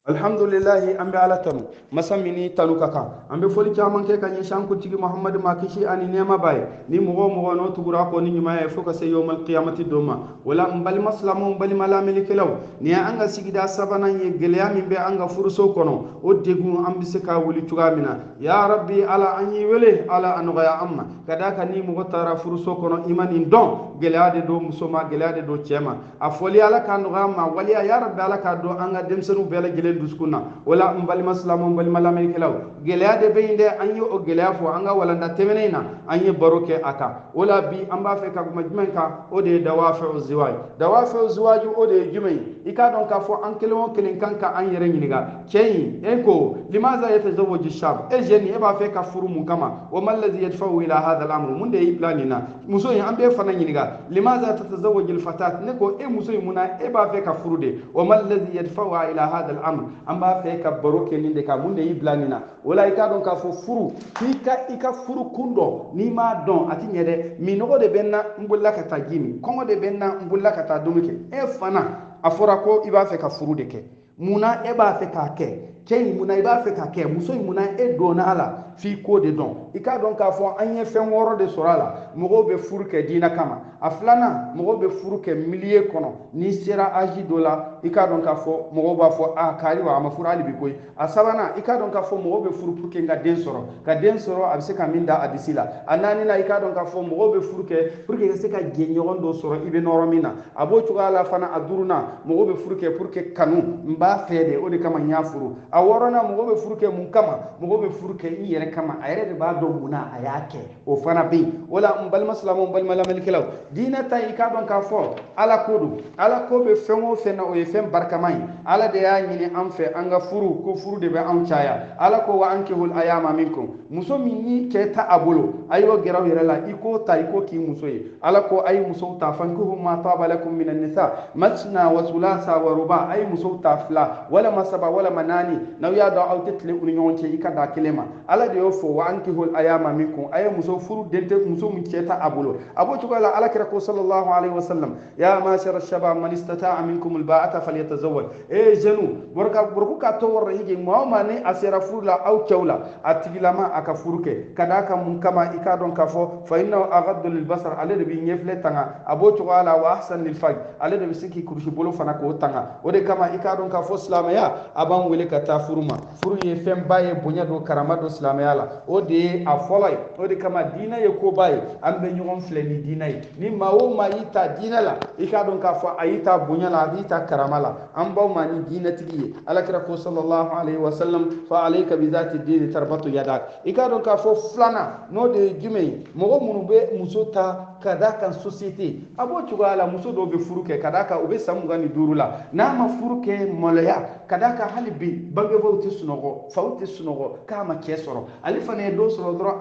alhamdulillahi an be ala tanu masamini tanu kaka an be foli caman ke ka ɲɛsi an kuntigi muhamadu ma kisi ani nɛɛma baye ni mɔgɔ mɔgɔ n'o tugura ko ni ɲumanya ye fo ka se yawmal qiyamati don ma wala n balima silamɛw n balima lamɛnnikɛlaw ni ye an ka sigida sabanan ye gɛlɛya min bɛ an ka furuso kɔnɔ o degun an be se ka wuli cogoya min na ya rabbi ala an y'i wele ala a nɔgɔya an ma ka da ka ni mɔgɔ taara furuso kɔnɔ i ma nin dɔn gɛlɛya de don muso ma gɛlɛya de don cɛ ma a fɔli ala k'a nɔgɔya ma waliya ya rabbi ala k'a dɔn an ka denmisɛnninw bɛɛ lajɛlen dusukun na wala n balima silamɛw n balima lamɛnnikɛlaw gɛlɛya de bɛ yen dɛ an ye o gɛlɛya fɔ an ka walanda tɛmɛnen in na an ye baro kɛ a kan o la bi an b'a fɛ ka kuma jumɛn kan o de ye dawafɛw ziwaj dawafɛw ziwaju o de ye jumɛn ye i k'a dɔn k'a fɔ an kelen o kelen kan ka an yɛrɛ ɲininka cɛ in e ko limaza yatazawwaju shab e jeune e b'a fɛ ka furu mun kama wa mal ladhi yadfa'u ila hadha al-amr mun de y'i bila nin na muso in an bɛ fana ɲininka limaza tatazawwaju al-fatat ne ko e muso in mun na e b'a fɛ ka furu de wa mal ladhi yadfa'u ila hadha al-amr an b'a fɛ ka baro kɛ nin de kan mun de y'i bila nin na o la i k'a dɔn k'a fɔ furu i ka furu kun dɔn n'i m'a dɔn a ti ɲɛ dɛ minɔgɔ de bɛ n na n bolila ka taa ji min kɔngɔ de bɛ n na n bolila ka taa dumuni kɛ e fana a fɔra ko i b'a fɛ ka furu de kɛ munna e b'a fɛ k'a kɛ cɛ in munna i b'a fɛ k'a kɛ muso in munna e donna a la f'i ko de dɔn i k'a dɔn k'a fɔ an ye fɛn wɔɔrɔ de sɔrɔ a la mɔgɔw bɛ furu kɛ diinɛ kama a filanan mɔgɔw bɛ furu kɛ milieu kɔnɔ n'i sera âge dɔ la i k'a dɔn k'a fɔ mɔgɔw b'a fɔ kari wa a ma furu hali bi koyi a sabanan i k'a dɔn k'a fɔ mɔgɔw bɛ furu pour que n ka den sɔrɔ a bɛ se ka min da a disi la a naaninan i k'a dɔn k'a fɔ mɔgɔw bɛ furu kɛ pour que i ka se ka jɛɲɔgɔn dɔ sɔrɔ i bɛ nɔrɔ min na a b'o cogoya la fana a duurunan mɔgɔw bɛ furu kɛ pour que kanu n b'a fɛ de o de kama n y'a furu a wɔɔrɔnan mɔgɔw bɛ furu kɛ mun kama mɔgɔw bɛ furu kɛ i yɛrɛ kama a yɛrɛ de b'a dɔn mun na a y'a kɛ o fana bɛ yen o la n balima silamɛw n balima lamɛnnikɛlaw diinɛ ta i k'a dɔn k'a fɔ ala ko don ala ko bɛ fɛn o fɛn na o ye fɛn barikama ye ala de y'a ɲini an fɛ an ka furu ko furu de bɛ anw caya ala ko wa ankihul ayama minkum muso min ni cɛ ta a bolo a y'o gɛrɛ aw yɛrɛ la i k'o ta i k'o k'i muso ye ala ko a ye musow ta fankihu ma taba lakum minan nisa masna wa sulasa wa ruba a ye musow ta fila walama saba walama naani n'aw y'a dɔn aw tɛ tile u ni ɲɔgɔn cɛ i ka da kelen ma ala de y'o fɔ wa ankihul ayama minkum a ye muso furu den tɛ muso min cɛ ta a bolo a b'o cogoya la ala kira ko sallallahu alaihi wa sallam ya mashara shabab man istata'a minkum alba'ata falyatazawwaj jeune borku ka to warra hige maa o maa ni a sera furu la aw cɛw la a tigilama a ka furu kɛ ka d'a kan mun kama i k'a dɔn k'a fɔ fa innahu aghaddu lilbasar ale de bɛ ɲɛfilɛ tanga a b'o cogoya la wa ahsan lilfarj ale de bɛ se k'i kurusi bolo fana k'o tanga o de kama i k'a dɔn k'a fɔ silamɛya a b'an wele ka taa furu ma furu ye fɛnba ye bonya don karama don silamɛya la o de ye a fɔlɔ ye o de kama diinɛ ye koba ye an bɛ ɲɔgɔn filɛ ni diinɛ ye ni maa o maa y'i ta diinɛ la i k'a dɔn k'a fɔ a y'i ta bonya la a b'i ta karama la an baw ma ni diinɛtigi ye alakira ko sallallahu alaihi wa sallam fa alayka bi zati dini tarbatu yadak i k'a dɔn k'a fɔ filanan n'o de ye jumɛn ye mɔgɔ minnu bɛ muso ta ka d'a kan société a b'o cogoya la muso dɔw bɛ furu kɛ ka d'a kan u bɛ san 25 la n'a ma furu kɛ maloya ka d'a kan hali bi bangebaaw tɛ sunɔgɔ faw tɛ sunɔgɔ k'a ma cɛ sɔrɔ ale fana ye dɔ sɔrɔ dɔrɔn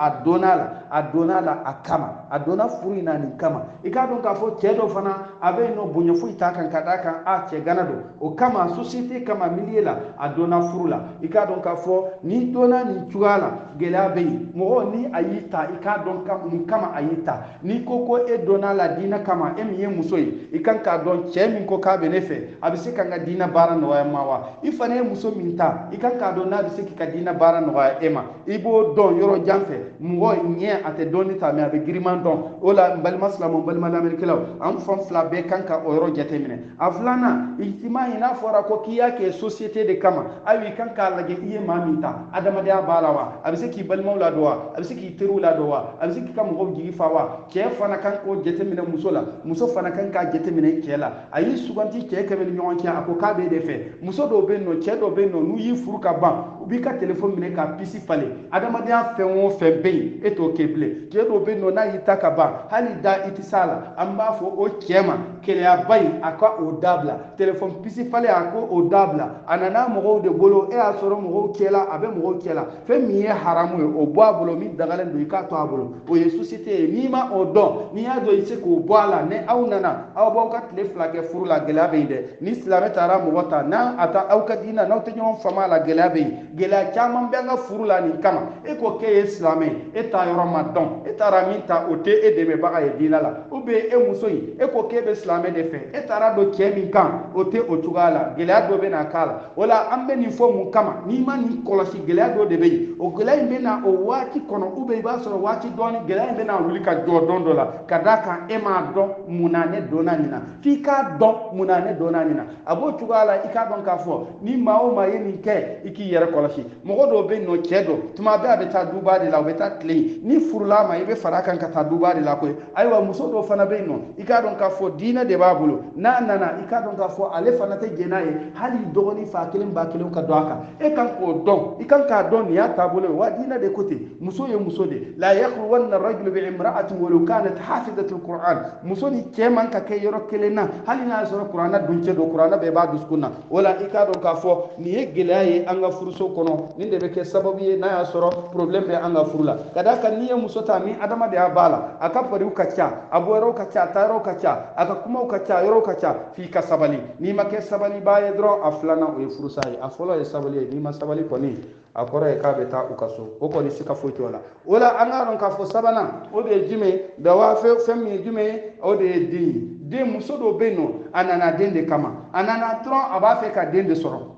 a donna la a kama a donna furu in na nin kama i k'a dɔn k'a fɔ cɛ dɔ fana a bɛ yen nɔ bonya foyi t'a kan ka d'a kan cɛ gana don o kama société kama milieu la a donna furu la i k'a dɔn k'a fɔ ni donna nin cogoya la gɛlɛya bɛ yen mɔgɔ ni a y'i ta i k'a dɔn mun kama a y'i ta ni ko e donna la diinɛ kama e min ye muso ye i kan k'a dɔn cɛ min ko k'a bɛ ne fɛ a bɛ se ka n ka diinɛ baara nɔgɔya ma wa i fana ye muso min ta i kan k'a dɔn n'a bɛ se k'i ka diinɛ baara nɔgɔya e ma i b'o dɔn yɔrɔ jan fɛ mɔgɔ ɲɛ a tɛ dɔnni ta mɛ a bɛ giriman dɔn o la n balima silamɛw n balima lamɛnnikɛlaw an fan fila bɛɛ kan ka o yɔrɔ jateminɛ a filanan i m'a ye n'a fɔra ko k'i y'a kɛ société de kama ayiwa i kan k'a lajɛ i ye maa min ta adamadenya b'a la wa a bɛ se k'i balimaw ladon wa a bɛ se k'i teriw ladon wa a bɛ se k'i ka mɔgɔw jigi fa wa cɛ fana kan k'o jateminɛ muso la muso fana kan k'a jateminɛ cɛ la a y'i suganti cɛ kɛmɛ ni ɲɔgɔn cɛ a ko k'a b'e de fɛ muso dɔw bɛ yen nɔ cɛ dɔw bɛ yen nɔ n'u y'i furu ka ban u b'i ka téléphone minɛ k'a pisi falen adamadenya fɛn o fɛn bɛ yen e t'o kɛ bilen cɛ dɔw bɛ yen nɔ n'a y'i ta ka ban hali da i tɛ s'a la an b'a fɔ o cɛ ma kɛlɛyaba in a ka o dabila téléphone pisi falen a ko o dabila a nana mɔgɔw de bolo e y'a sɔrɔ mɔgɔw cɛla a bɛ mɔgɔw cɛla fɛn min ye haramu ye o bɔ a bolo min dagalen don i k'a to a bolo o ye société ye n'i ma o dɔn ni ya do ise ko boala ne aw nana aw bo ka tile fila kɛ furu la gɛlɛya bɛ yen dɛ ni silamɛ taara mɔgɔ ta n'a ata aw ka diina n'aw tɛ ɲɔgɔn fama la gɛlɛya bɛ yen gɛlɛya caman bɛ an ka furu la nin kama e ko k'e ye silamɛ e t'a yɔrɔ ma dɔn e taara min ta o tɛ e dɛmɛbaga ye diina la ou bien e muso in e ko k'e bɛ silamɛ de fɛ e taara don cɛ min kan o tɛ o cogoya la gɛlɛya dɔ bɛ na k'a la o la an bɛ nin fɔ mun kama n'i ma nin kɔlɔsi gɛlɛya dɔ de bɛ yen o gɛlɛya in bɛ na o waati kɔnɔ ou bien i b'a sɔrɔ waati dɔɔni gɛlɛya in bɛ na wuli ka jɔ don dɔ la ka d'a kan e m'a dɔn munna ne donna nin na f'i k'a dɔn munna ne donna nin na a b'o cogoya la i k'a dɔn k'a fɔ ni maa o maa ye nin kɛ i k'i yɛrɛ kɔlɔsi mɔgɔ dɔw bɛ yen nɔ cɛ dɔ tuma bɛɛ a bɛ taa duba de la u bɛ taa tile yen ni furula ma i bɛ fara a kan ka taa duba de la koyi ayiwa muso dɔw fana bɛ yen nɔ i k'a dɔn k'a fɔ diinɛ de b'a bolo n'a nana i k'a dɔn k'a fɔ ale fana tɛ jɛn n'a ye hali dɔgɔnin fa kelen ba kelen ka don a kan e kan k'o dɔn i kan k'a dɔn nin y'a taabolo ye wa diinɛ de ko ten muso ye muso de la yakhluwanna rajulu bi imra'atin walau kanat hafizatul Qur'an muso ni cɛ man ka kɛ yɔrɔ kelen na hali n'a y'a sɔrɔ kuranna duncɛ don kuranna bɛɛ b'a dusukun na o la i k'a dɔn k'a fɔ nin ye gɛlɛya ye an ka furuso kɔnɔ nin de bɛ kɛ sababu ye n'a y'a sɔrɔ problème bɛ an ka furu la ka d'a kan n'i ye muso ta ni adamadenya b'a la a ka fariw ka ca a bɔyɔrɔw ka ca a taayɔrɔw ka ca a ka kumaw ka ca yɔrɔw ka ca f'i ka sabali n'i ma kɛ sabalibaa ye dɔrɔn a filanan o ye furusa ye a fɔlɔ ye sabali ye n'i ma sabali kɔni a kɔrɔ ye k'a bɛ taa u ka so o kɔni si ka foyi t'o la o la an k'a dɔn k'a fɔ sabanan o de ye jumɛn dawa fɛn min ye jumɛn ye o de ye den ye den muso dɔw bɛ yen nɔ a nana den de kama a nana dɔrɔn a b'a fɛ ka den de sɔrɔ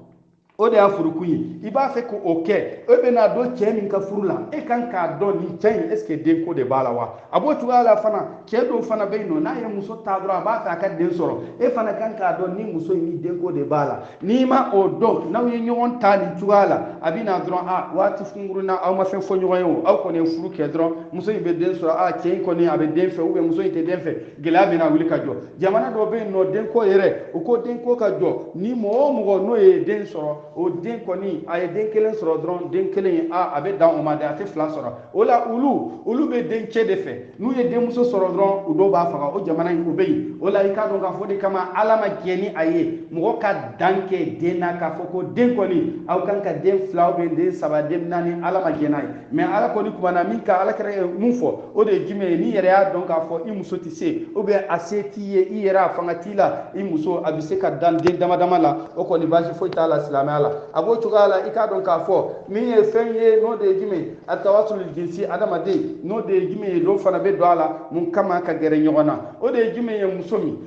o de y'a furukun ye i b'a fɛ k'o kɛ e bɛna dɔn cɛ min ka furu la e kan k'a dɔn nin cɛ in est ce que denko de b'a la wa a b'o cogoya la fana cɛ dɔw fana bɛ yen nɔ n'a ye muso ta dɔrɔn a b'a fɛ a ka den sɔrɔ e fana kan k'a dɔn ni muso in ni denko de b'a la n'i ma o dɔn n'aw ye ɲɔgɔn ta nin cogoya la a bɛ na dɔrɔn a waati kunkurunna aw ma fɛn fɔ ɲɔgɔn ye o aw kɔni ye furu kɛ dɔrɔn muso in bɛ den sɔrɔ a cɛ in kɔni a bɛ den fɛ ou bien muso in tɛ den fɛ gɛlɛya bɛ na wuli ka jɔ jamana dɔw bɛ yen nɔ denko yɛrɛ u ko denko ka jɔ ni mɔgɔ o mɔgɔ n'o ye den sɔrɔ o den kɔni a ye den kelen sɔrɔ dɔrɔn den kelen ye a bɛ dan o ma dɛ a tɛ fila sɔrɔ o la olu bɛ den cɛ de fɛ n'u ye denmuso sɔrɔ dɔrɔn u dɔw b'a faga o jamana in o bɛ yen o la i k'a dɔn k'a fɔ de kama ala ma jɛ ni a ye mɔgɔ ka dan kɛ den na k'a fɔ ko den kɔni aw kan ka den fila ou bien den saba den naani ala ma jɛ n'a ye mais ala kɔni kumana min ka ala kɛra ye mun fɔ o de ye jumɛn ye n'i yɛrɛ y'a dɔn k'a fɔ i muso tɛ se ou bien a se t'i ye i yɛrɛ a fanga t'i la i muso a bɛ se ka dan den dama dama la o kɔni baasi foyi t'a la silamɛya la a b'o cogoya la i k'a dɔn k'a fɔ min ye fɛn ye n'o de ye jumɛn a tawasul jinsi adamaden n'o de ye jumɛn ye dɔw fana bɛ don a la mun kama ka gɛrɛ ɲɔgɔn na o de ye jumɛn ye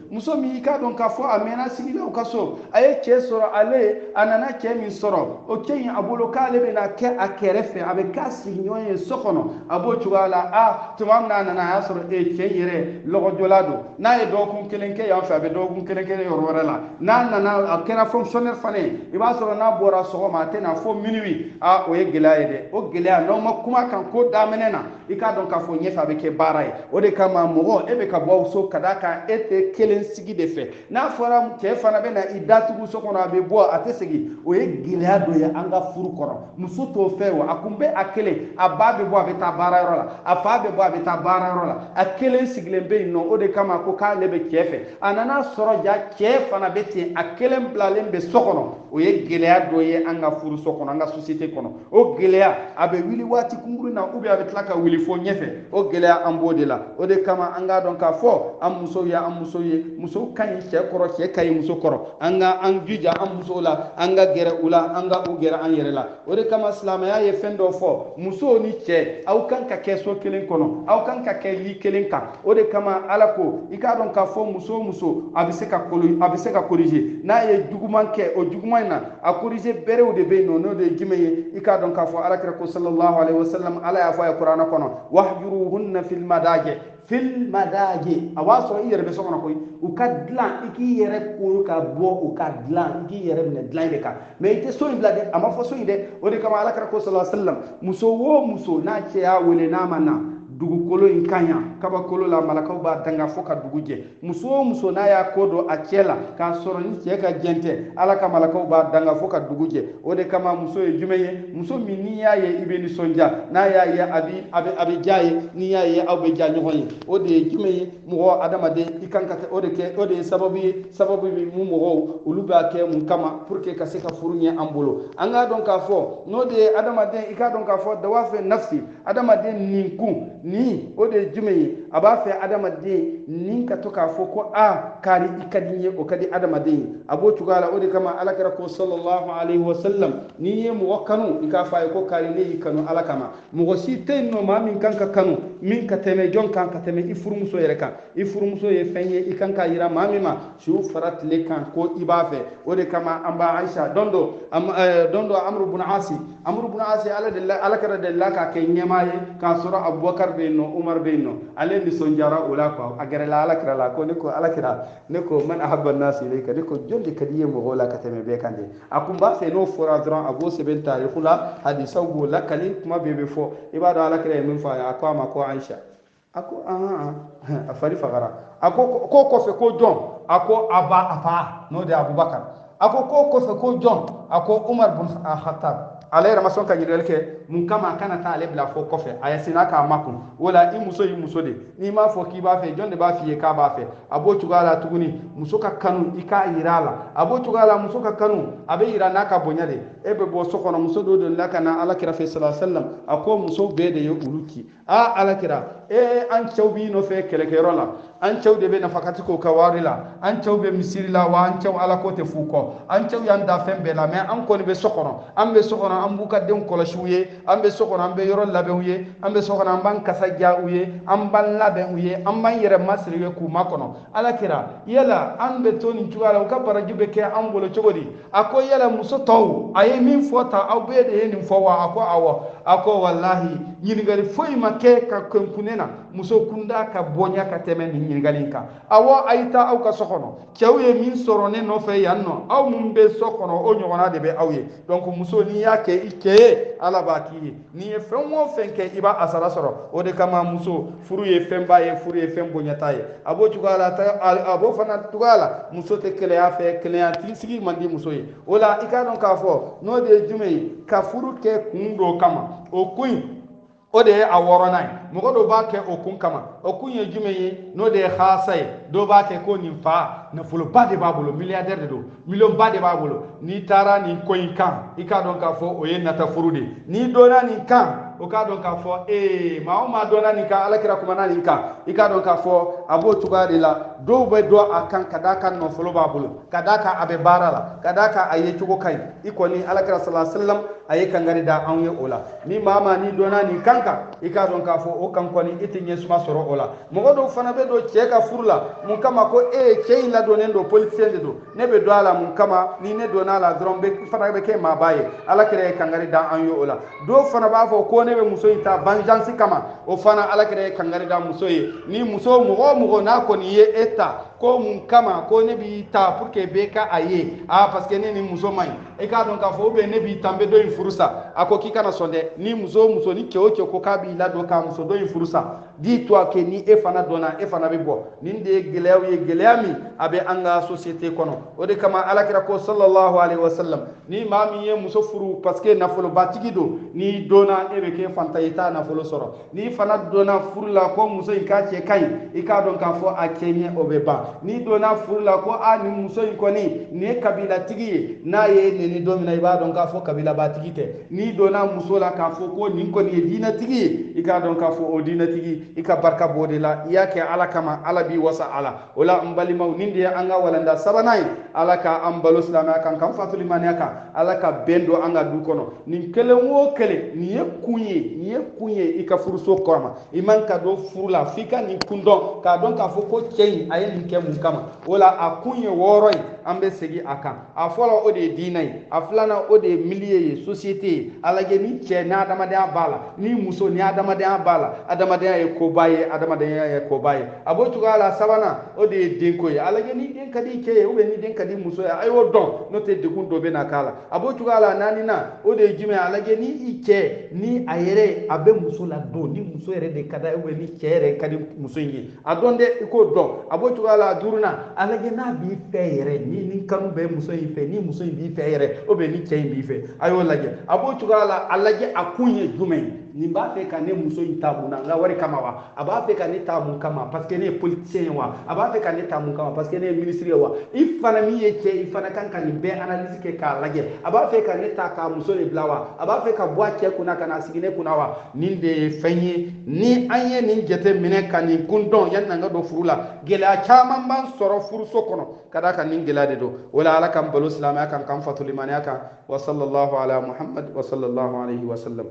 muso min i k'a dɔn k'a fɔ a mɛnna sigila u ka so a ye cɛ sɔrɔ ale a nana cɛ min sɔrɔ o cɛ in a bolo k'ale bɛna kɛ a kɛrɛfɛ a bɛ k'a sigiɲɔgɔn ye so kɔnɔ a b'o cogoya la tuma min n'a nana a y'a sɔrɔ cɛ yɛrɛ lɔgɔjɔla don n'a ye dɔgɔkun kelen kɛ yan fɛ a bɛ dɔgɔkun kelen kɛ yɔrɔ wɛrɛ la n'a nana a kɛra fonctionnaire fana ye i b'a sɔrɔ n'a bɔra sɔgɔma a tɛna fɔ minuit o ye gɛlɛya ye dɛ o gɛlɛya n'aw ma kuma kan ko daminɛ na i k'a dɔn k'a fɔ ɲɛfɛ a bɛ kɛ baara ye o de kama mɔgɔ e bɛ ka bɔ aw so ka d'a kan e tɛ kelen sigi de fɛ n'a fɔra cɛ fana bɛ na i datugu so kɔnɔ a bɛ bɔ a tɛ segin o ye gɛlɛya dɔ ye an ka furu kɔnɔ muso t'o fɛ wa a kun bɛ a kelen a ba bɛ bɔ a bɛ taa baarayɔrɔ la a fa bɛ bɔ a bɛ taa baarayɔrɔ la a kelen sigilen bɛ yen nɔ o de kama ko k'ale bɛ cɛ fɛ a nana sɔrɔ ja cɛ fana bɛ ten a kelen bilalen bɛ so kɔnɔ o ye gɛlɛya dɔ ye an ka furu so kɔnɔ an ka société kɔnɔ o gɛlɛya a bɛ wuli waati kunkurun na ou bien a bɛ tila ka wuli fo ɲɛfɛ o gɛlɛya an b'o de la o de kama an k'a dɔn k'a fɔ an musow ye musow ka ɲi cɛ kɔrɔ cɛ ka ɲi muso kɔrɔ an jija an musow la an ka gɛrɛ u la an ka u gɛrɛ an yɛrɛ la o de kama silamɛya ye fɛn dɔ fɔ musow ni cɛ aw kan ka kɛ so kelen kɔnɔ aw kan ka kɛ li kelen kan o de kama ala ko i k'a dɔn k'a fɔ muso o muso a bɛ se ka corriger n'a ye juguman kɛ o juguman in na a corriger berew de bɛ yen nɔ n'o de ye jumɛn ye i k'a dɔn k'a fɔ alakira ko sallallahu alaihi wasallam ala y'a fɔ a ye kuranɛ kɔnɔ wahjuruhunna fil madaji a b'a sɔrɔ i yɛrɛ bɛ so kɔnɔ koyi u ka dilan i k'i yɛrɛ ko ka bɔ u ka dilan i k'i yɛrɛ minɛ dilan de kan mais i tɛ so in bila dɛ a ma fɔ so in dɛ o de kama alakira ko sallallahu alaihi wasallam muso o muso n'a cɛ y'a wele n'a ma na dugukolo in ka ɲa kabakolo la malakaw b'a danga fo ka dugu jɛ muso o muso n'a y'a ko dɔn a cɛ la k'a sɔrɔ ni cɛ ka jɛn tɛ ala ka malakaw b'a danga fo ka dugu jɛ o de kama muso ye jumɛn ye muso min n'i y'a ye i bɛ nisɔndiya n'a y'a ye a bɛ diya ye n'i y'a ye aw bɛ diya ɲɔgɔn ye o de ye jumɛn ye mɔgɔ adamaden i kan ka o de ye sababu ye mun mɔgɔw olu b'a kɛ mun kama pour que ka se ka furu ɲɛ an bolo an k'a dɔn k'a fɔ n'o de ye adamaden i k'a dɔn k'a fɔ dawafɛ nafsi adamaden nin kun ni o de ye jumɛn ye aba fe adamaden nin ka to ka fo ko a kari ikadinye o kadi adamaden abo tugala o de kama alakira ko sallallahu alaihi wasallam ni ye mo kanu ika fa ko kari ne kanu alakama mo si tenno ma min kan ka kanu min ka teme jon kan ka teme ifurumuso yere kan ifurumuso ye fenye ikan ka yira mamima shu farat le kan ko ibafe o de kama amba aisha dondo amru ibn asi alakira de la ka ke nyamaye ka sura abubakar be no umar be no ale ni sonjara ula ko agere la alakira la ko ne ko alakira ne ko man ahabba an-nas ilayka ne ko jonde kadiye mo gola ka teme be kande akumba se no fora dran abo seben tarikhula hadisa go la kali kuma bebe fo ibada alakira min fa akwa ma ko aisha ako afari fagara ako ko fe ko jon ako aba apa no de abubakar ako ko fe ko jon ako umar bin khattab alay ramason ka nyirel ke mun kama kana ta ale bla fo kofe ayasina ka makun wala i muso de ni ma fo ki ba fe jonde ba fiye ka ba fe abo tugala tuguni muso ka kanu ika irala abo tugala muso ka kanu abe irana ka bonyade ebe bo sokono muso do la kana ala kira fe sallallahu alaihi wasallam ako muso be de yo uluki ala kira an chawbi no fe kele kerola an chawde be nafakati ko kawarila an chawbe misirila wa an chaw ala ko te fuko an chaw yanda fembe la me an ko ni be sokono an be sokono an buka den koloshuye an be sokono an be yoro labehuye an be sokono an ban kasajauye an ban labehuye an ban yere masriye ku makono ala kira yala an be toni tuwala ka barajube ke an bolo chogodi ako yala muso taw aye min fota aw be de yin fowa ako awo ako wallahi nyinigali foi make ka kunkunena muso kunda ka bonya ka teme ni nyinigalinka awo ayita aw ka sokono chawye min sorone no fe yanno aw mun be sokono o nyona de be awye donc muso ni yake ike ala baki ni e fenwo fenke iba asara soro o de kama muso furu ye femba ye furu ye fembo nyataye abo tugala ta abo fana tugala muso te kele afe klienti sigi mandi muso ye ola ikadon ka fo no de jume ka furu ke kundo kama o kuin o de a woronai mogo do ba ke o kun kama o kun ye jume ye no de khasay do ba ke ko nin fa na fulo ba de babulo milliardaire de do million ba de babulo ni tara ni koyin kan ikadon ka fo o ye nata furude ni dona ni kan o ka don ka fo ma o ma dona ni ka alakira kuma na ni ka ika don ka fo abo tugari la do be do akan kadaka no folo babulo kadaka abe barala kadaka aye tugo kai iko ni alakira sallallahu alaihi wasallam aye kangari da anye ola ni mama ni dona ni kanka ika don ka fo o kan ko ni itinye suma soro ola mo do fana be do cheka furla mun kama ko chei la donen do politicien do ne be do ala mun kama ni ne dona la drombe fana be ke ma baye alakira kangari da anye ola do fana ba fo ko ne be muso ita vengeance kama o fana alakira kangari da muso ye ni muso mugo na ko ni ye eta ko mun kama ko ne bi ta pour que beka aye parce que ne ni muso mai e ka don ka fo be ne bi tambe do furusa ako kika sonde ni muso ni keo ko kabi la do ka muso do furusa dis toi que ni e fana dona e fana be bo ni de geleami abe anga société kono o de kama alakira ko sallallahu alaihi wasallam ni mami ye muso furu parce que na folo batigi do ni dona e be ke fantayita na folo soro ni fana dona furula ko muso in ka che kai e ka don ka fo a kenye obeba ni dona furula ko ni muso in ko ni kabila tigi na ye ni domina iba don ka fo kabila batigi te ni dona muso la ka fo ko ni ko ni dina tigi ika don ka fo o dina tigi ika barka bodela yake ala kama ala bi wasa ala wala mbali maw nindi anga walanda sabanai ala ka ambalo islama kan kan fatul maniaka ala ka bendo anga du kono nin kele wo kele ni kunye ika furuso koma iman ka do furula fika ni kundon ka don ka fo ko chei ayen ke mun kama wala akunye woroi ambe segi akan afola o de dinai aflana o de millier société alage ni che na adama de abala ni muso ni adama de abala adama de e ko baye abotugala sabana o de denko ya alage ni den kadi ke o be ni den kadi muso ya ayo don no te de kundo be na kala abotugala nani na o de jime alage ni ike ni ayere abe muso la do ni muso ere de kada o be ni kere kadi muso yi adonde ko don abotugala duruna alage na bi feyere ni kanu be muso yi fe ni muso yi bi feyere o be ni kei bi fe ayo lage abotugala alage akunye jume ni b'a fɛ ka ne muso in ta mun na n ka wari kama wa a b'a fɛ ka ne ta mun kama parce que ne ye politicien ye wa a b'a fɛ ka ne ta mun kama parce que ne ye ministre ye wa i fana min ye cɛ i fana kan ka nin bɛɛ analyse kɛ k'a lajɛ a b'a fɛ ka ne ta k'a muso de bila wa a b'a fɛ ka bɔ a cɛ kunna ka na sigi ne kunna wa nin de ye fɛn ye ni an ye nin jate minɛ ka nin kun dɔn yanni an ka don furu la gɛlɛya caman b'an sɔrɔ furuso kɔnɔ ka d'a kan nin gɛlɛya de don o la ala kan balo silamɛya kan k'an fato limaniya kan wa sallallahu ala muhammad wa sallallahu alaihi wa sallam